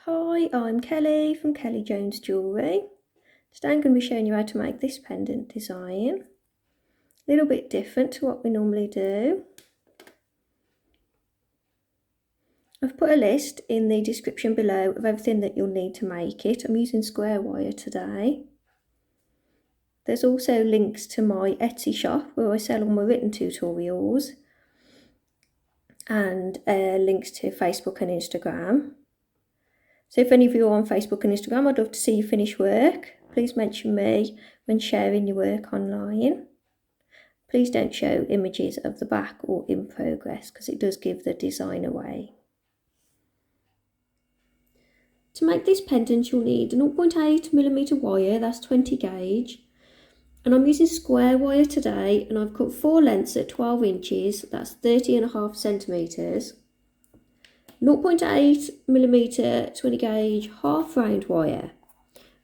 Hi, I'm Kelly from Kelly Jones Jewellery. Today I'm going to be showing you how to make this pendant design. A little bit different to what we normally do. I've put a list in the description below of everything that you'll need to make it. I'm using square wire today. There's also links to my Etsy shop where I sell all my written tutorials, and links to Facebook and Instagram. So if any of you are on Facebook and Instagram, I'd love to see your finished work. Please mention me when sharing your work online. Please don't show images of the back or in progress because it does give the design away. To make this pendant, you'll need a 0.8mm wire, that's 20 gauge. And I'm using square wire today, and I've cut 4 lengths at 12 inches, that's 30.5 centimetres. 0.8mm 20 gauge half round wire,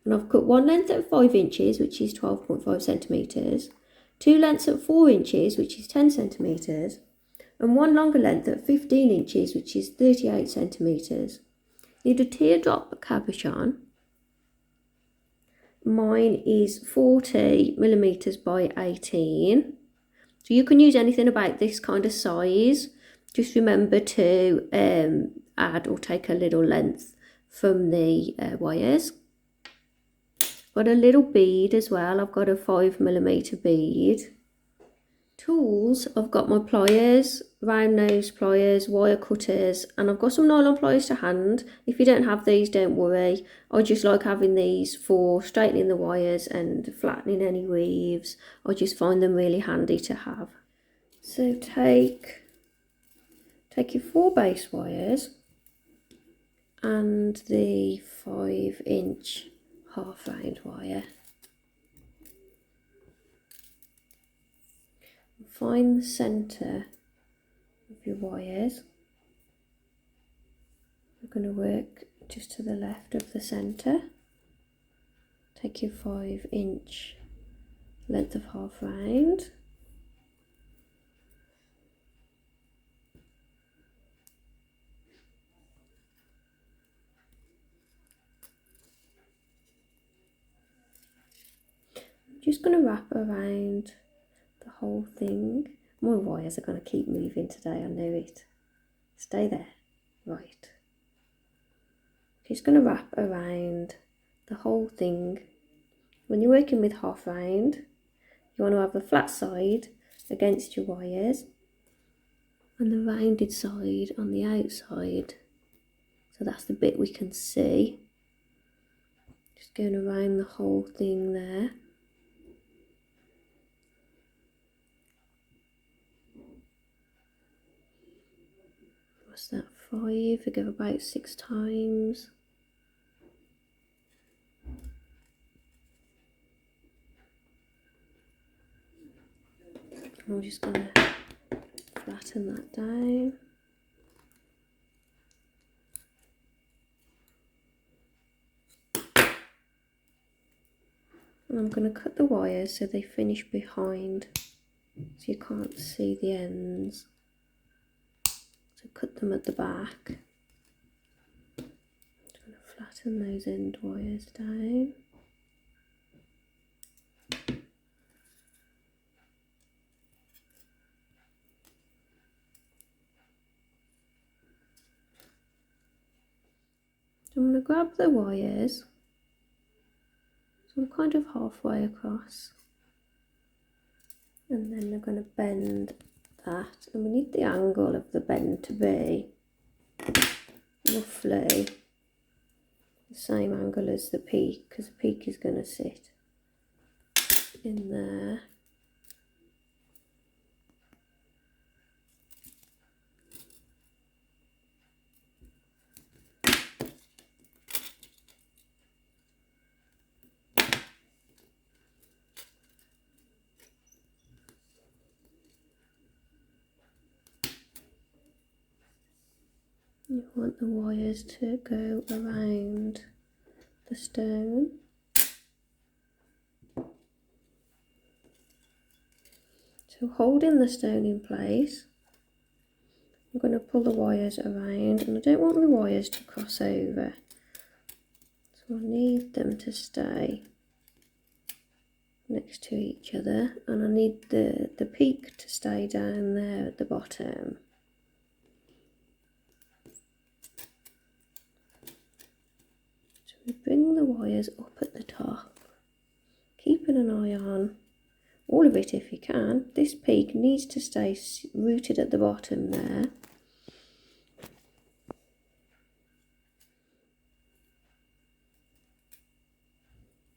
and I've cut 1 length at 5 inches, which is 12.5 centimetres, 2 lengths at 4 inches, which is 10 centimetres, and 1 longer length at 15 inches, which is 38 centimetres. Need a teardrop cabochon. Mine is 40mm by 18. So you can use anything about this kind of size. Just remember to add or take a little length from the wires. Got a little bead as well. I've got a 5mm bead. Tools, I've got my pliers, round nose pliers, wire cutters, and I've got some nylon pliers to hand. If you don't have these, don't worry. I just like having these for straightening the wires and flattening any weaves. I just find them really handy to have. So take your 4 base wires and the 5-inch half round wire. Find the centre of your wires. We're going to work just to the left of the centre. Take your 5-inch length of half round. I'm just going to wrap around the whole thing. My wires are going to keep moving today, I know it. Stay there. Right. Just going to wrap around the whole thing. When you're working with half round, you want to have the flat side against your wires and the rounded side on the outside. So that's the bit we can see. Just going around the whole thing there. What's that, 5? I go about 6 times. I'm just going to flatten that down. And I'm going to cut the wires so they finish behind, so you can't see the ends. So cut them at the back. I'm going to flatten those end wires down. So I'm going to grab the wires, so I'm kind of halfway across, and then I'm going to bend that, and we need the angle of the bend to be roughly the same angle as the peak, because the peak is going to sit in there. You want the wires to go around the stone. So holding the stone in place, I'm going to pull the wires around, and I don't want my wires to cross over. So I need them to stay next to each other, and I need the peak to stay down there at the bottom. So we bring the wires up at the top, keeping an eye on all of it if you can. This peak needs to stay rooted at the bottom there.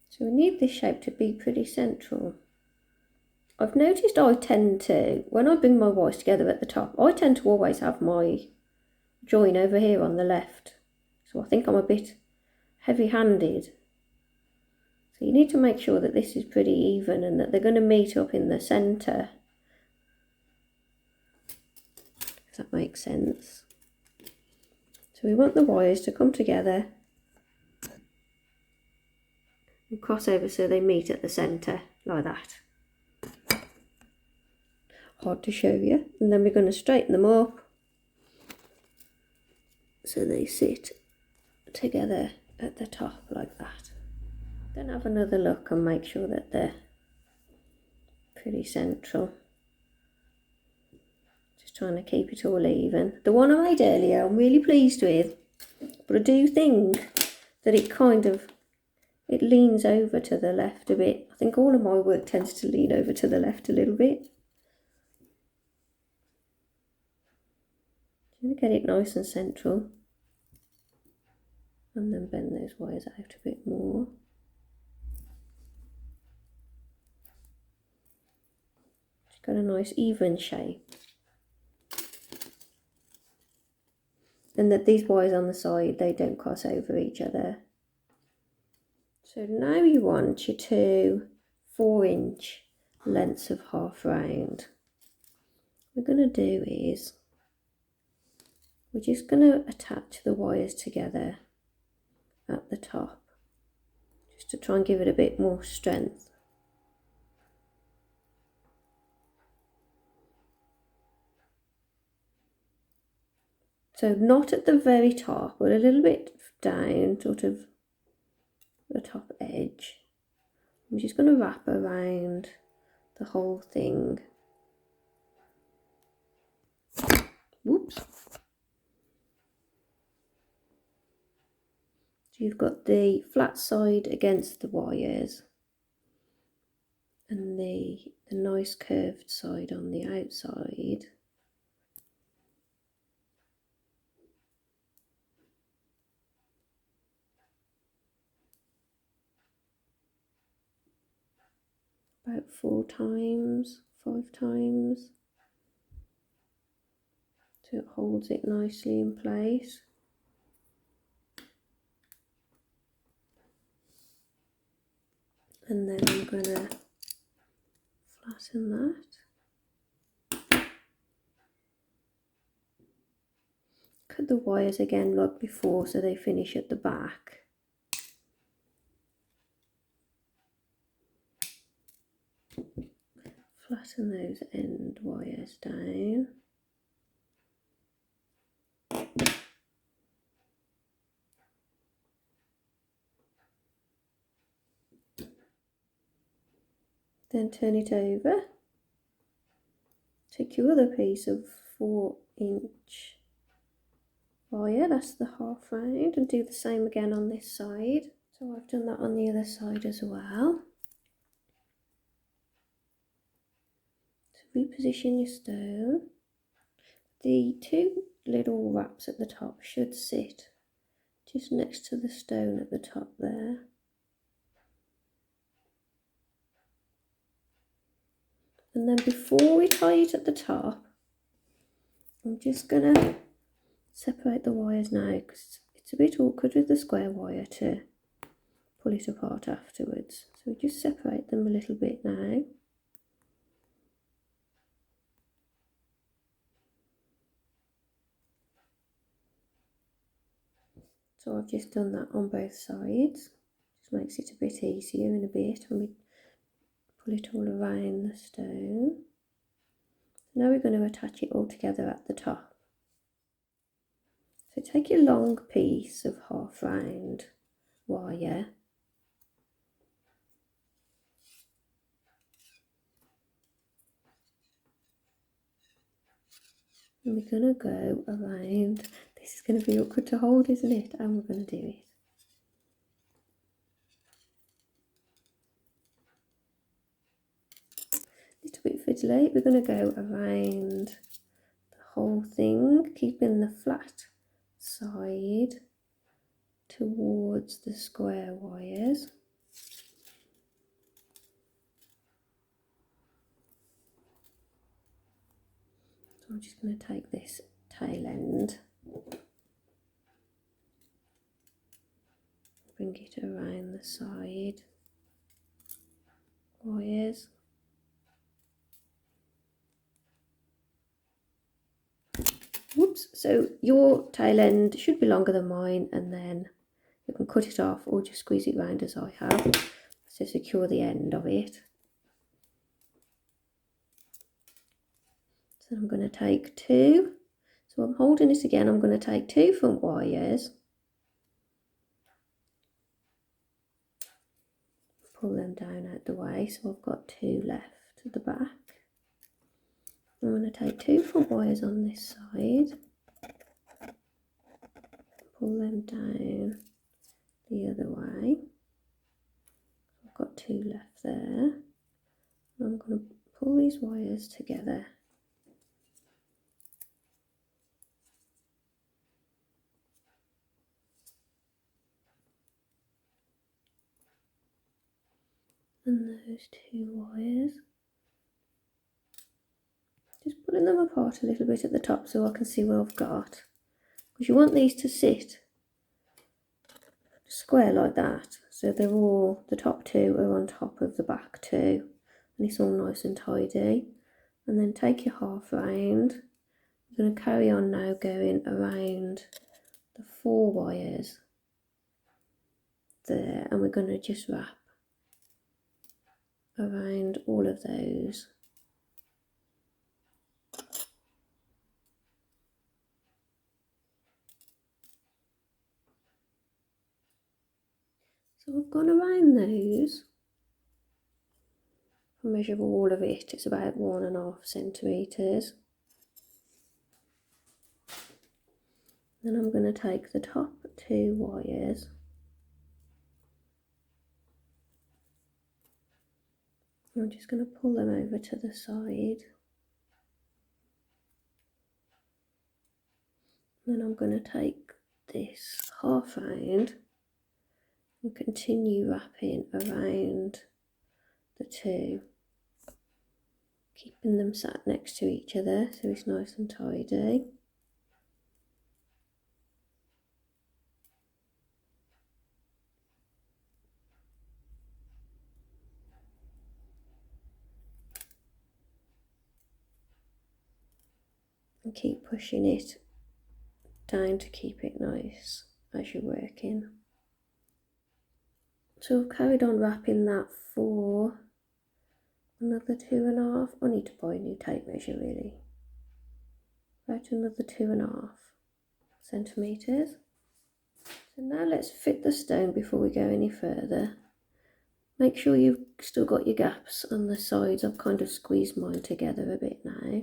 So we need this shape to be pretty central. I've noticed I tend to, when I bring my wires together at the top, I tend to always have my join over here on the left. So I think I'm a bit heavy-handed. So you need to make sure that this is pretty even and that they're going to meet up in the centre. If that makes sense. So we want the wires to come together and cross over so they meet at the centre, like that. Hard to show you. And then we're going to straighten them up so they sit together at the top like that. Then have another look and make sure that they're pretty central. Just trying to keep it all even. The one I made earlier I'm really pleased with, but I do think that it leans over to the left a bit. I think all of my work tends to lean over to the left a little bit. I'm going to get it nice and central. And then bend those wires out a bit more. It's got a nice even shape. And that these wires on the side, they don't cross over each other. So now you want your 2 4-inch lengths of half round. What we're going to do is, we're just going to attach the wires together at the top, just to try and give it a bit more strength. So not at the very top, but a little bit down, sort of the top edge. I'm just going to wrap around the whole thing. Whoops. So you've got the flat side against the wires and the nice curved side on the outside. About 4 times, 5 times. So it holds it nicely in place. And then I'm going to flatten that. Cut the wires again like before so they finish at the back. Flatten those end wires down. Then turn it over. Take your other piece of 4-inch wire, that's the half round, and do the same again on this side. So I've done that on the other side as well. So reposition your stone. The 2 little wraps at the top should sit just next to the stone at the top there. And then before we tie it at the top, I'm just going to separate the wires now because it's a bit awkward with the square wire to pull it apart afterwards. So we just separate them a little bit now. So I've just done that on both sides. Just makes it a bit easier in a bit when we pull it all around the stone. Now we're going to attach it all together at the top. So take your long piece of half round wire. And we're going to go around. This is going to be awkward to hold, isn't it? And we're going to do it. A little bit fiddly. We're going to go around the whole thing, keeping the flat side towards the square wires. So I'm just going to take this tail end, bring it around the side wires. Whoops, so your tail end should be longer than mine, and then you can cut it off or just squeeze it round as I have to secure the end of it. So I'm going to take two, so I'm holding this again, I'm going to take two front wires, pull them down out the way, so I've got two left at the back. I'm going to take two front wires on this side, pull them down the other way. I've got two left there. I'm going to pull these wires together. And those two wires, just pulling them apart a little bit at the top so I can see what I've got, because you want these to sit square like that, so they're all, the top two are on top of the back two, and it's all nice and tidy. And then take your half round. We're going to carry on now going around the four wires there, and we're going to just wrap around all of those. So I've gone around those. I measure all of it, it's about 1.5 centimetres. Then I'm going to take the top two wires, I'm just going to pull them over to the side. Then I'm going to take this half round and continue wrapping around the two, keeping them sat next to each other so it's nice and tidy. And keep pushing it down to keep it nice as you're working. So I've carried on wrapping that for another 2.5. I need to buy a new tape measure really. About another 2.5 centimetres. So now let's fit the stone before we go any further. Make sure you've still got your gaps on the sides. I've kind of squeezed mine together a bit now.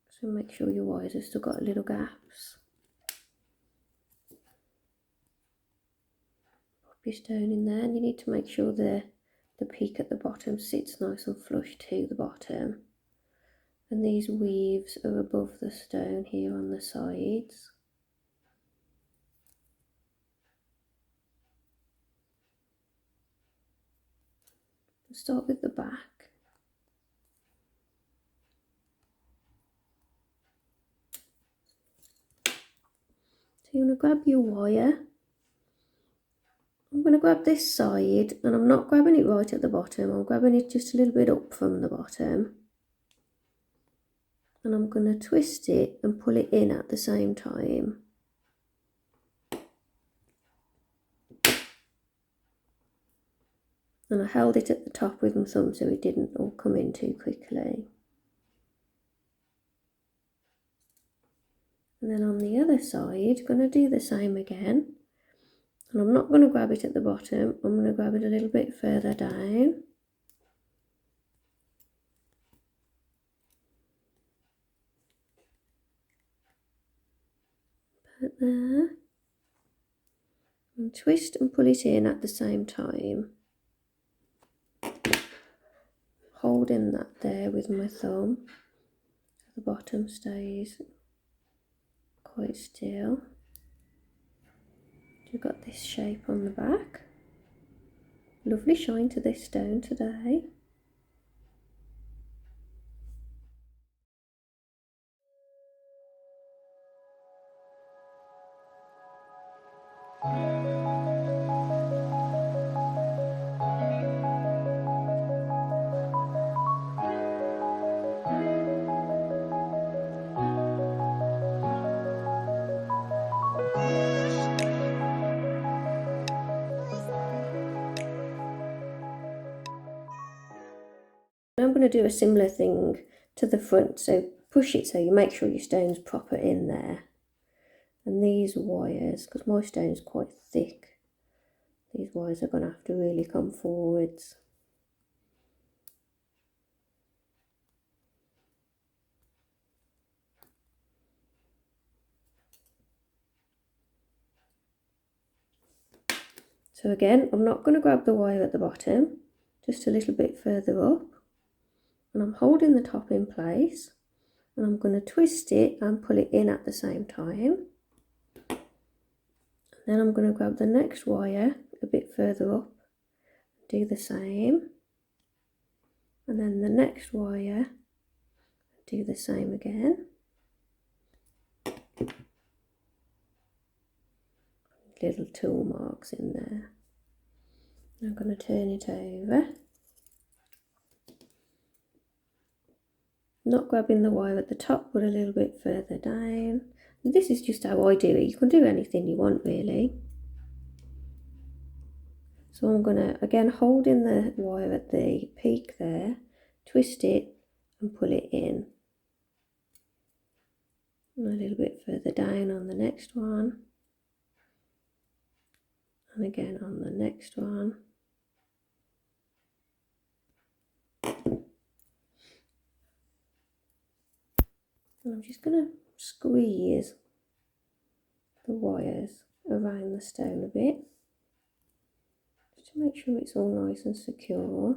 So make sure your wires have still got little gaps. Pop your stone in there, and you need to make sure the peak at the bottom sits nice and flush to the bottom. And these weaves are above the stone here on the sides. Start with the back. So you're going to grab your wire. I'm going to grab this side, and I'm not grabbing it right at the bottom, I'm grabbing it just a little bit up from the bottom. And I'm going to twist it and pull it in at the same time. And I held it at the top with my thumb so it didn't all come in too quickly. And then on the other side, going to do the same again. And I'm not going to grab it at the bottom, I'm going to grab it a little bit further down. Put there. And twist and pull it in at the same time. Holding that there with my thumb. So the bottom stays quite still. You've got this shape on the back. Lovely shine to this stone today. I'm going to do a similar thing to the front, so push it so you make sure your stone's proper in there. And these wires, because my stone's quite thick, these wires are going to have to really come forwards. So again, I'm not going to grab the wire at the bottom, just a little bit further up. And I'm holding the top in place. And I'm going to twist it and pull it in at the same time. And then I'm going to grab the next wire a bit further up, do the same. And then the next wire, do the same again. Little tool marks in there. I'm going to turn it over. Not grabbing the wire at the top, but a little bit further down. And this is just how I do it. You can do anything you want really. So I'm going to, again, hold in the wire at the peak there, twist it and pull it in. And a little bit further down on the next one. And again on the next one. And I'm just going to squeeze the wires around the stone a bit, just to make sure it's all nice and secure.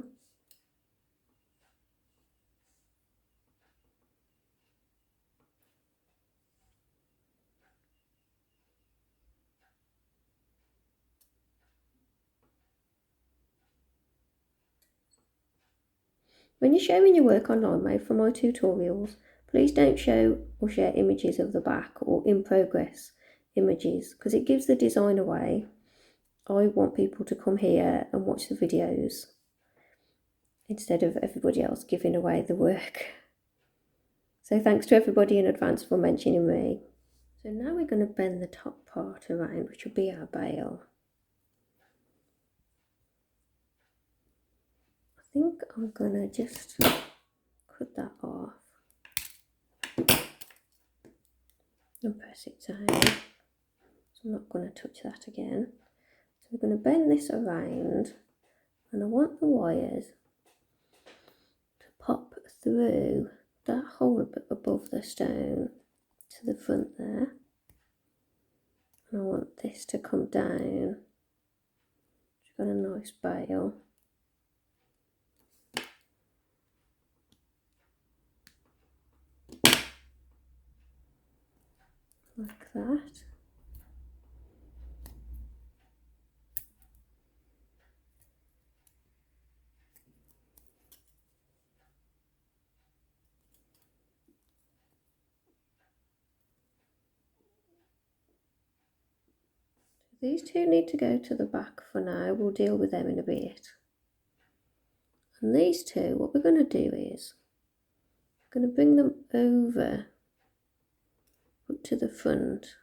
When you're showing your work online, made for my tutorials, please don't show or share images of the back or in progress images, because it gives the design away. I want people to come here and watch the videos instead of everybody else giving away the work. So thanks to everybody in advance for mentioning me. So now we're going to bend the top part around, which will be our bail. I think I'm going to just cut that off and press it down. So I'm not going to touch that again. So we're going to bend this around, and I want the wires to pop through that hole above the stone to the front there. And I want this to come down. It's got a nice bail. Like that. These two need to go to the back for now. We'll deal with them in a bit. And these two, what we're going to do is we're going to bring them over up to the front.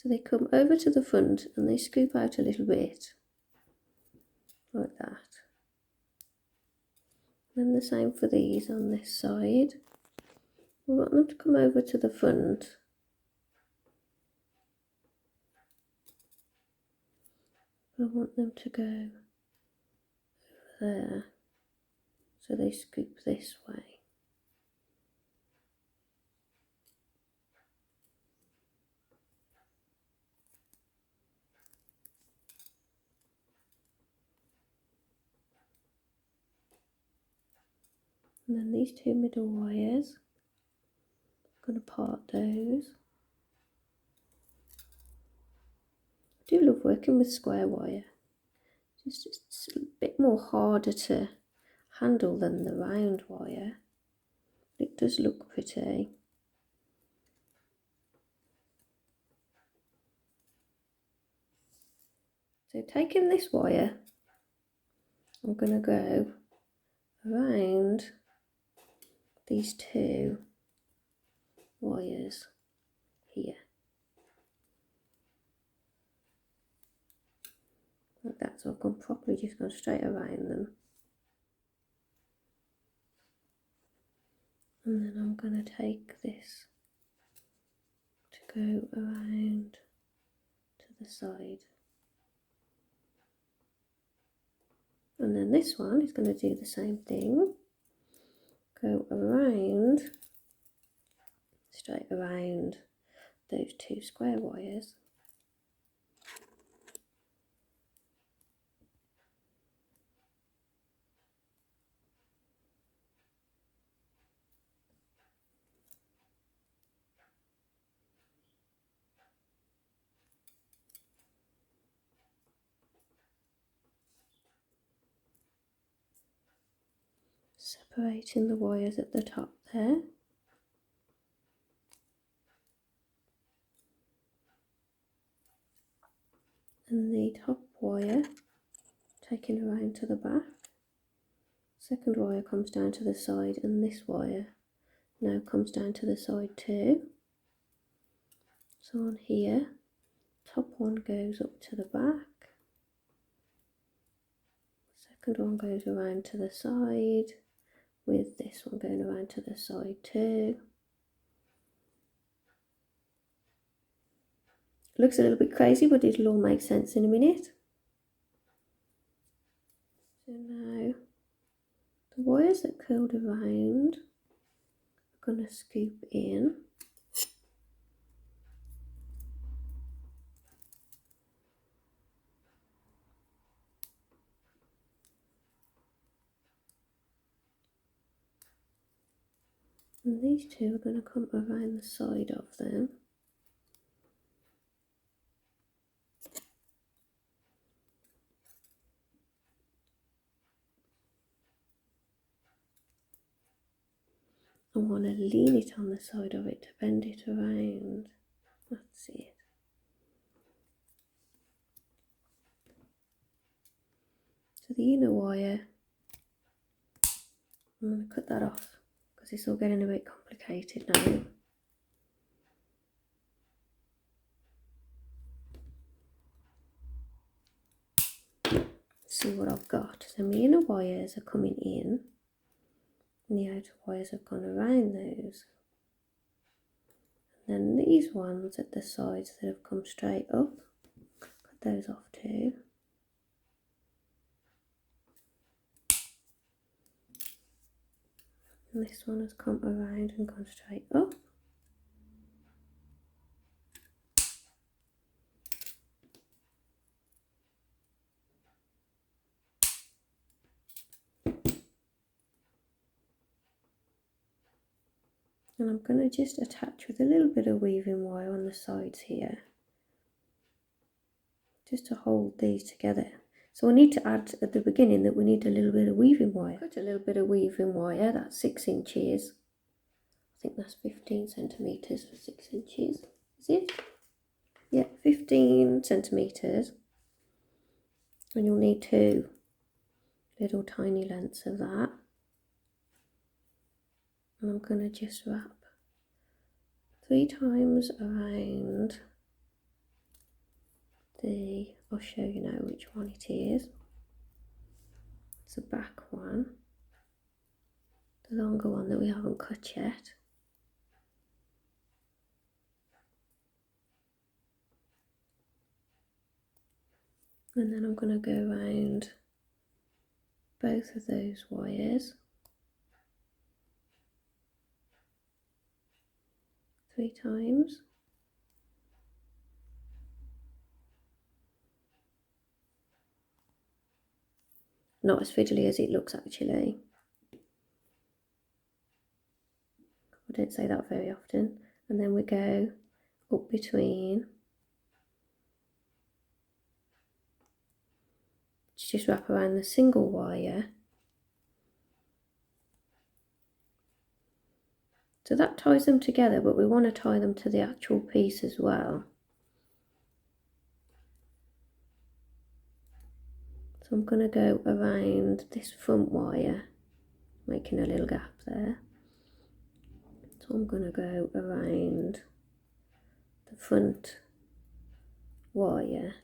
So they come over to the front and they scoop out a little bit, like that. Then the same for these on this side. We want them to come over to the front. I want them to go over there, so they scoop this way. And then these two middle wires, I'm going to part those. I do love working with square wire. It's a bit more harder to handle than the round wire. It does look pretty. So taking this wire, I'm going to go around these two wires here. Like that, so I've gone properly, just gone straight around them. And then I'm going to take this to go around to the side. And then this one is going to do the same thing. Go around, straight around those two square wires. Separating the wires at the top there. And the top wire taking around to the back. Second wire comes down to the side, and this wire now comes down to the side too. So on here, top one goes up to the back. Second one goes around to the side, with this one going around to the side too. Looks a little bit crazy, but it'll all make sense in a minute. So now the wires that curled around are going to scoop in. And these two are going to come around the side of them. I want to lean it on the side of it to bend it around. That's it. So the inner wire, I'm going to cut that off because it's all getting a bit complicated now. See what I've got. So my inner wires are coming in, and the outer wires have gone around those. And then these ones at the sides that have come straight up, cut those off too. And this one has come around and gone straight up. And I'm going to just attach with a little bit of weaving wire on the sides here, just to hold these together. So I need to add at the beginning that we need a little bit of weaving wire. Cut a little bit of weaving wire, that's 6 inches. I think that's 15 centimetres for 6 inches. Is it? Yeah, 15 centimetres. And you'll need 2 little tiny lengths of that. And I'm going to just wrap 3 times around I'll show you now which one it is. It's the back one, the longer one that we haven't cut yet. And then I'm going to go around both of those wires 3 times. Not as fiddly as it looks actually. I don't say that very often. And then we go up between, just wrap around the single wire. So that ties them together, but we want to tie them to the actual piece as well. So I'm going to go around this front wire, making a little gap there. So I'm going to go around the front wire.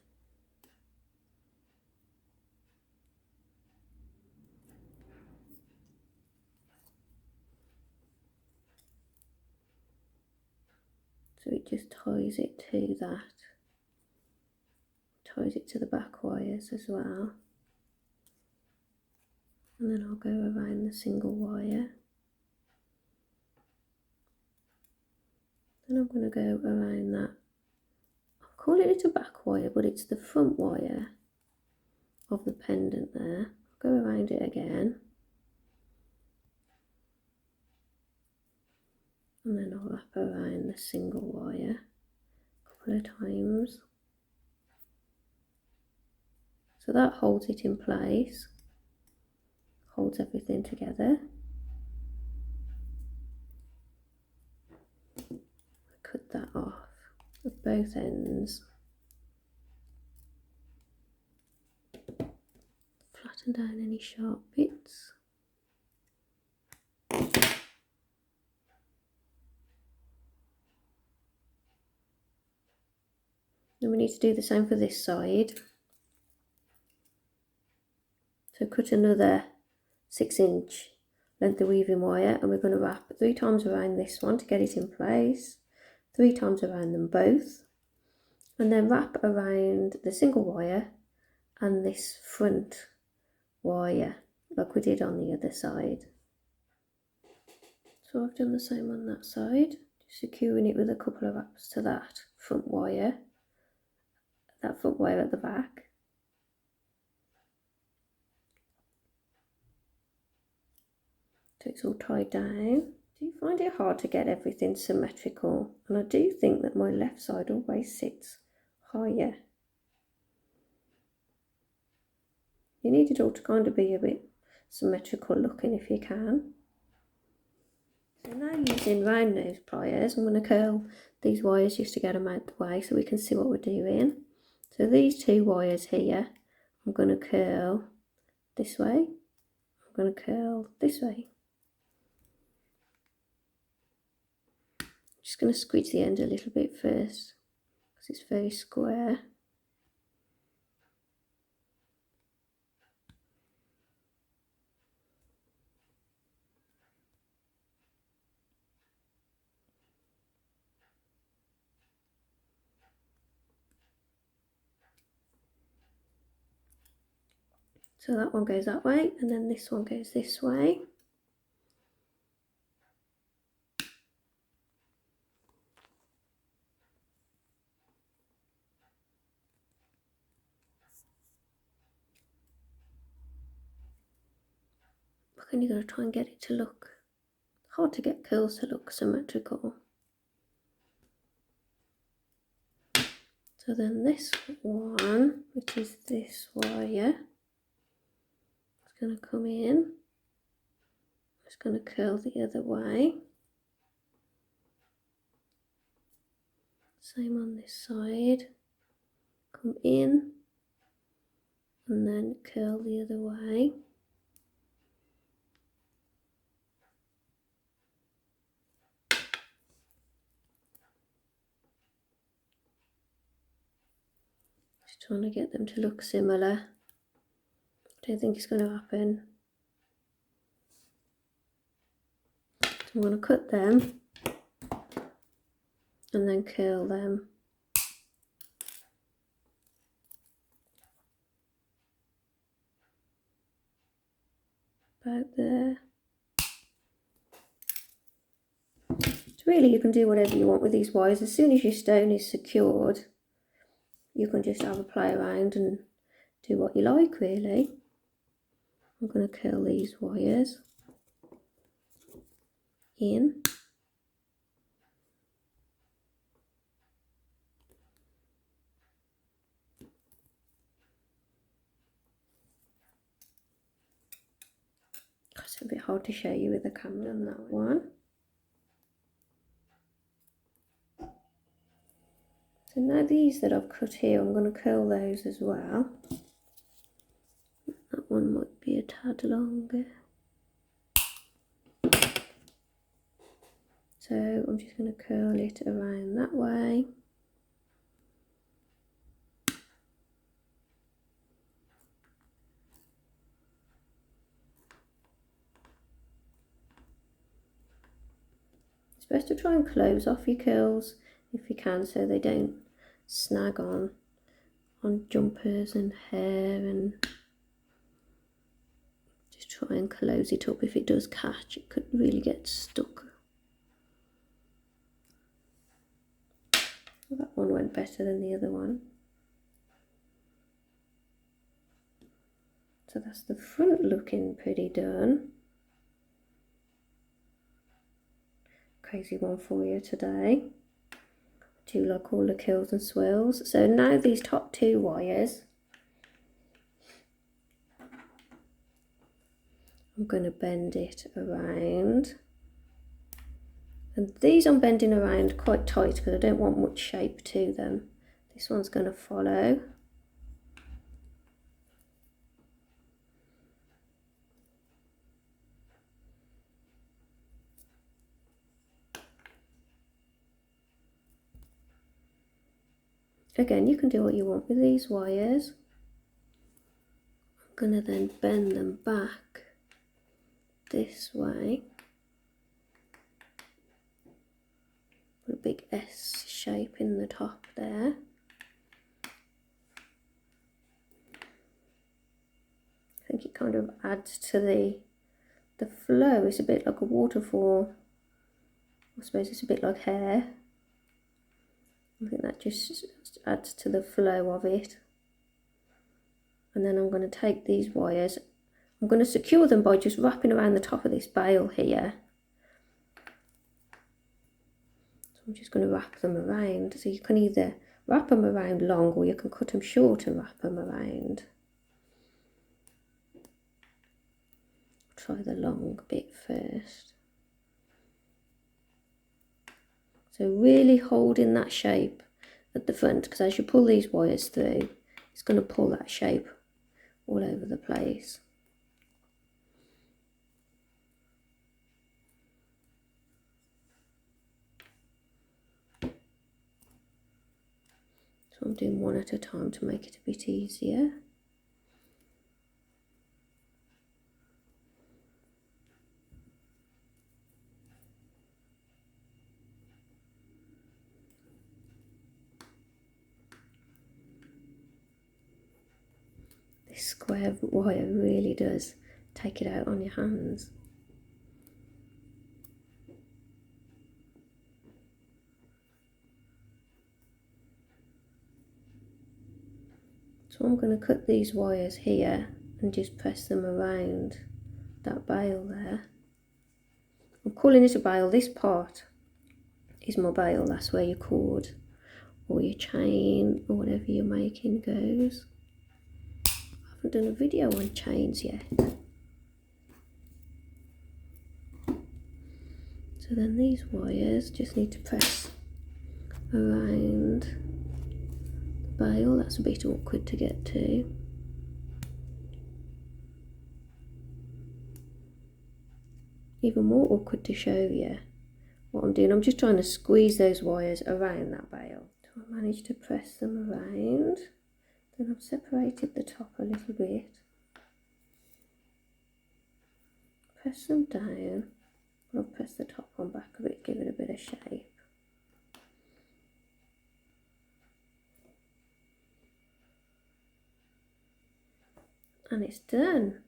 So it just ties it to that, ties it to the back wires as well. And then I'll go around the single wire. Then I'm going to go around that, I'll call it a back wire, but it's the front wire of the pendant there. I'll go around it again. And then I'll wrap around the single wire a couple of times. So that holds it in place, holds everything together. Cut that off at both ends. Flatten down any sharp bits. Then we need to do the same for this side. So cut another 6-inch length of weaving wire, and we're going to wrap 3 times around this one to get it in place, 3 times around them both, and then wrap around the single wire and this front wire like we did on the other side. So I've done the same on that side, just securing it with a couple of wraps to that front wire at the back. So it's all tied down. Do you find it hard to get everything symmetrical? And I do think that my left side always sits higher. You need it all to kind of be a bit symmetrical looking if you can. So now using round nose pliers, I'm going to curl these wires just to get them out the way so we can see what we're doing. So these 2 wires here, I'm going to curl this way, I'm going to curl this way. Just going to squeeze the end a little bit first because it's very square. So that one goes that way, and then this one goes this way. But then you've got to try and get it to look, hard to get curls to look symmetrical. So then this one, which is this wire, is going to come in. It's going to curl the other way. Same on this side. Come in and then curl the other way. Just trying to get them to look similar. Don't think it's going to happen. So I'm going to cut them and then curl them. About there. So really you can do whatever you want with these wires. As soon as your stone is secured, you can just have a play around and do what you like, really. I'm going to curl these wires in. It's a bit hard to show you with the camera on that one. So now these that I've cut here, I'm going to curl those as well. That one might be a tad longer. So I'm just going to curl it around that way. It's best to try and close off your curls if you can, so they don't snag on jumpers and hair, and just try and close it up. If it does catch, it could really get stuck. That one went better than the other one. So that's the front looking pretty done. Crazy one for you today. Do like all the kills and swirls. So now these top two wires, I'm going to bend it around. And these I'm bending around quite tight because I don't want much shape to them. This one's going to follow. Again, you can do what you want with these wires. I'm going to then bend them back this way. Put a big S shape in the top there. I think it kind of adds to the flow. It's a bit like a waterfall. I suppose it's a bit like hair. I think that just adds to the flow of it. And then I'm going to take these wires, I'm going to secure them by just wrapping around the top of this bail here. So I'm just going to wrap them around. So you can either wrap them around long, or you can cut them short and wrap them around. Try the long bit first. So really holding that shape at the front, because as you pull these wires through, it's going to pull that shape all over the place. So I'm doing one at a time to make it a bit easier. This square wire really does take it out on your hands. So I'm going to cut these wires here and just press them around that bail there. I'm calling it a bail. This part is my bail. That's where your cord or your chain or whatever you're making goes. I haven't done a video on chains yet. So then these wires just need to press around the bail. That's a bit awkward to get to. Even more awkward to show you what I'm doing. I'm just trying to squeeze those wires around that bail. So I managed to press them around Then I've separated the top a little bit. Press them down. I'll press the top one back a bit, give it a bit of shape. And it's done.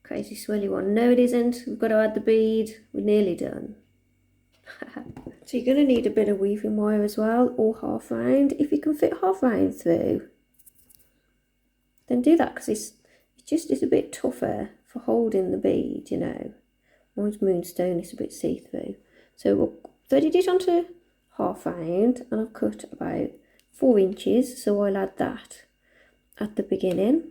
Crazy swirly one. No, it isn't. We've got to add the bead. We're nearly done. So you're going to need a bit of weaving wire as well, or half round. If you can fit half round through, then do that, because it's just a bit tougher for holding the bead, you know. Mine's moonstone, it's a bit see-through. So we'll threaded it onto half round, and I've cut about 4 inches, so I'll add that at the beginning.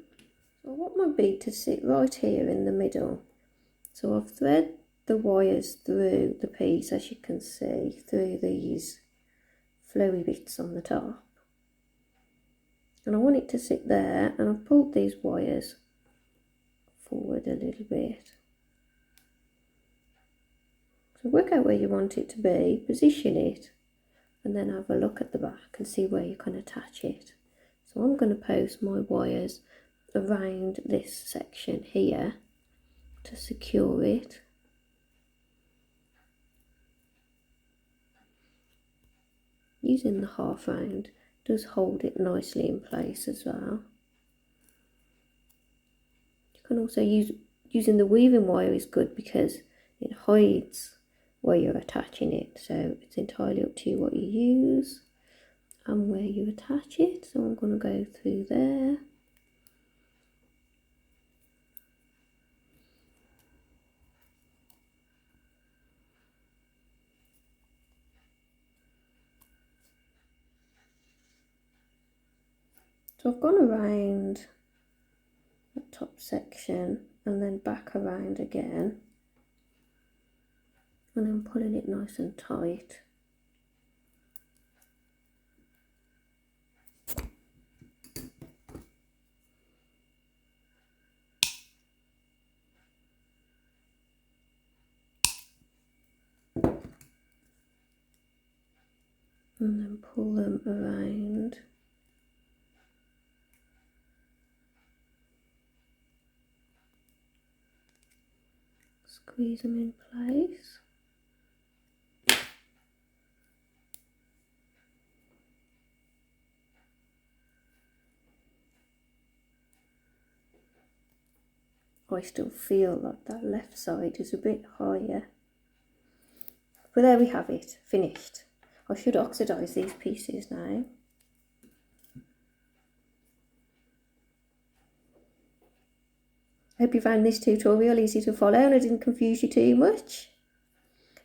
So I want my bead to sit right here in the middle. So I've threaded the wires through the piece, as you can see, through these flowy bits on the top. And I want it to sit there, and I've pulled these wires forward a little bit. So work out where you want it to be, position it, and then have a look at the back and see where you can attach it. So I'm going to post my wires around this section here to secure it. Using the half round does hold it nicely in place as well. You can also using the weaving wire is good because it hides where you're attaching it, so it's entirely up to you what you use and where you attach it. So I'm going to go through there. So I've gone around the top section and then back around again, and I'm pulling it nice and tight. And then pull them around. Squeeze them in place. I still feel like that left side is a bit higher. But there we have it, finished. I should oxidise these pieces now. I hope you found this tutorial easy to follow and I didn't confuse you too much.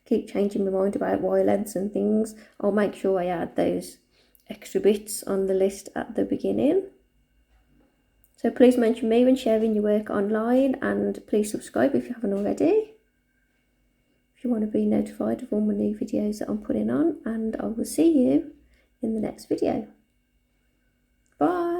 Keep changing my mind about wire lengths and things. I'll make sure I add those extra bits on the list at the beginning. So please mention me when sharing your work online, and please subscribe if you haven't already, if you want to be notified of all my new videos that I'm putting on, and I will see you in the next video. Bye.